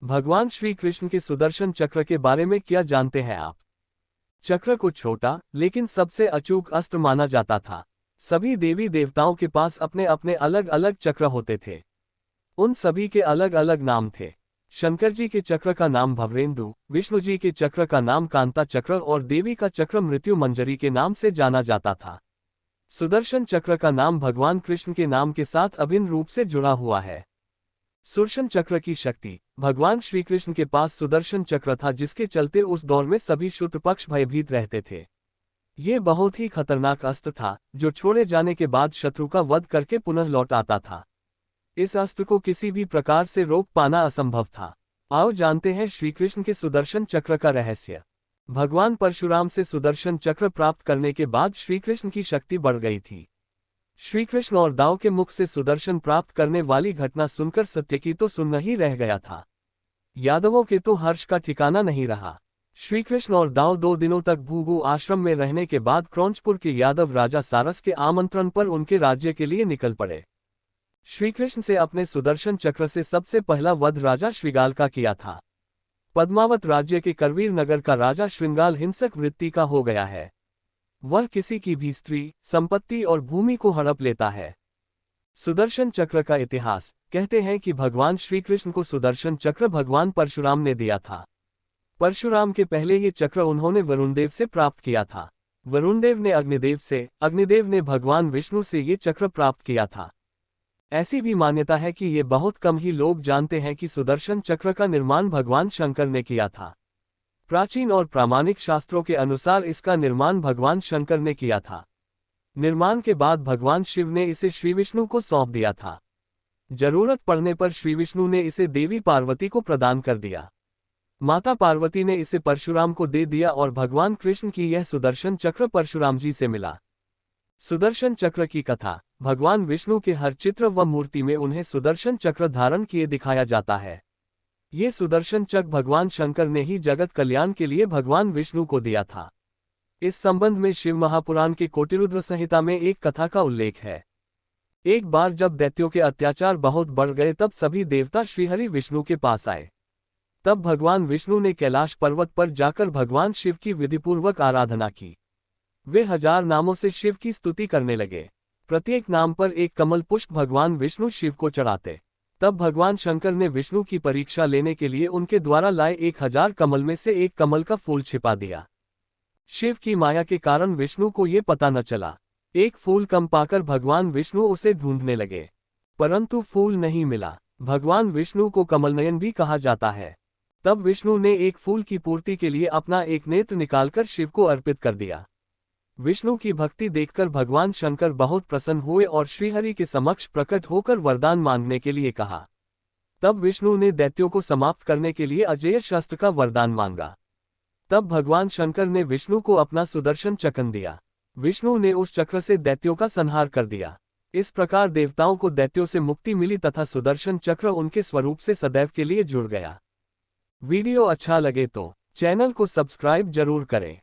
भगवान श्री कृष्ण के सुदर्शन चक्र के बारे में क्या जानते हैं आप? चक्र को छोटा लेकिन सबसे अचूक अस्त्र माना जाता था। सभी देवी देवताओं के पास अपने अपने अलग अलग चक्र होते थे। उन सभी के अलग अलग नाम थे। शंकर जी के चक्र का नाम भवरेंदु, विष्णु जी के चक्र का नाम कांता चक्र और देवी का चक्र मृत्यु मंजरी के नाम से जाना जाता था। सुदर्शन चक्र का नाम भगवान कृष्ण के नाम के साथ अभिन्न रूप से जुड़ा हुआ है। सुदर्शन चक्र की शक्ति। भगवान श्री कृष्ण के पास सुदर्शन चक्र था, जिसके चलते उस दौर में सभी शत्रु पक्ष भयभीत रहते थे। ये बहुत ही खतरनाक अस्त्र था, जो छोड़े जाने के बाद शत्रु का वध करके पुनः लौट आता था। इस अस्त्र को किसी भी प्रकार से रोक पाना असंभव था। आओ जानते हैं श्री कृष्ण के सुदर्शन चक्र का रहस्य। भगवान परशुराम से सुदर्शन चक्र प्राप्त करने के बाद श्री कृष्ण की शक्ति बढ़ गई थी। श्री कृष्ण और दाऊ के मुख से सुदर्शन प्राप्त करने वाली घटना सुनकर सत्यकी तो सुन ही रह गया था। यादवों के तो हर्ष का ठिकाना नहीं रहा। श्री कृष्ण और दाऊ 2 दिनों तक भूगु आश्रम में रहने के बाद क्रौंचपुर के यादव राजा सारस के आमंत्रण पर उनके राज्य के लिए निकल पड़े। श्री कृष्ण से अपने सुदर्शन चक्र से सबसे पहला वध राजा श्रृंगाल का किया था। पद्मावत राज्य के करवीर नगर का राजा श्रृंगाल हिंसक वृत्ति का हो गया है। वह किसी की भी स्त्री, संपत्ति और भूमि को हड़प लेता है। सुदर्शन चक्र का इतिहास। कहते हैं कि भगवान श्री कृष्ण को सुदर्शन चक्र भगवान परशुराम ने दिया था। परशुराम के पहले ये चक्र उन्होंने वरुणदेव से प्राप्त किया था। वरुणदेव ने अग्निदेव से, अग्निदेव ने भगवान विष्णु से ये चक्र प्राप्त किया था। ऐसी भी मान्यता है कि ये बहुत कम ही लोग जानते हैं कि सुदर्शन चक्र का निर्माण भगवान शंकर ने किया था। प्राचीन और प्रामाणिक शास्त्रों के अनुसार इसका निर्माण भगवान शंकर ने किया था। निर्माण के बाद भगवान शिव ने इसे श्री विष्णु को सौंप दिया था। जरूरत पड़ने पर श्री विष्णु ने इसे देवी पार्वती को प्रदान कर दिया। माता पार्वती ने इसे परशुराम को दे दिया और भगवान कृष्ण की यह सुदर्शन चक्र परशुराम जी से मिला। सुदर्शन चक्र की कथा। भगवान विष्णु के हर चित्र व मूर्ति में उन्हें सुदर्शन चक्र धारण किए दिखाया जाता है। ये सुदर्शन चक्र भगवान शंकर ने ही जगत कल्याण के लिए भगवान विष्णु को दिया था। इस संबंध में शिव महापुराण के कोटिरुद्र संहिता में एक कथा का उल्लेख है। एक बार जब दैत्यों के अत्याचार बहुत बढ़ गए, तब सभी देवता श्रीहरि विष्णु के पास आए। तब भगवान विष्णु ने कैलाश पर्वत पर जाकर भगवान शिव की विधिपूर्वक आराधना की। वे 1000 नामों से शिव की स्तुति करने लगे। प्रत्येक नाम पर एक कमल पुष्प भगवान विष्णु शिव को चढ़ाते। तब भगवान शंकर ने विष्णु की परीक्षा लेने के लिए उनके द्वारा लाए 1000 कमल में से एक कमल का फूल छिपा दिया। शिव की माया के कारण विष्णु को ये पता न चला। एक फूल कम पाकर भगवान विष्णु उसे ढूंढने लगे, परंतु फूल नहीं मिला। भगवान विष्णु को कमलनयन भी कहा जाता है। तब विष्णु ने एक फूल की पूर्ति के लिए अपना एक नेत्र निकालकर शिव को अर्पित कर दिया। विष्णु की भक्ति देखकर भगवान शंकर बहुत प्रसन्न हुए और श्रीहरि के समक्ष प्रकट होकर वरदान मांगने के लिए कहा। तब विष्णु ने दैत्यों को समाप्त करने के लिए अजेय शस्त्र का वरदान मांगा। तब भगवान शंकर ने विष्णु को अपना सुदर्शन चक्र दिया। विष्णु ने उस चक्र से दैत्यों का संहार कर दिया। इस प्रकार देवताओं को दैत्यों से मुक्ति मिली तथा सुदर्शन चक्र उनके स्वरूप से सदैव के लिए जुड़ गया। वीडियो अच्छा लगे तो चैनल को सब्सक्राइब जरूर करें।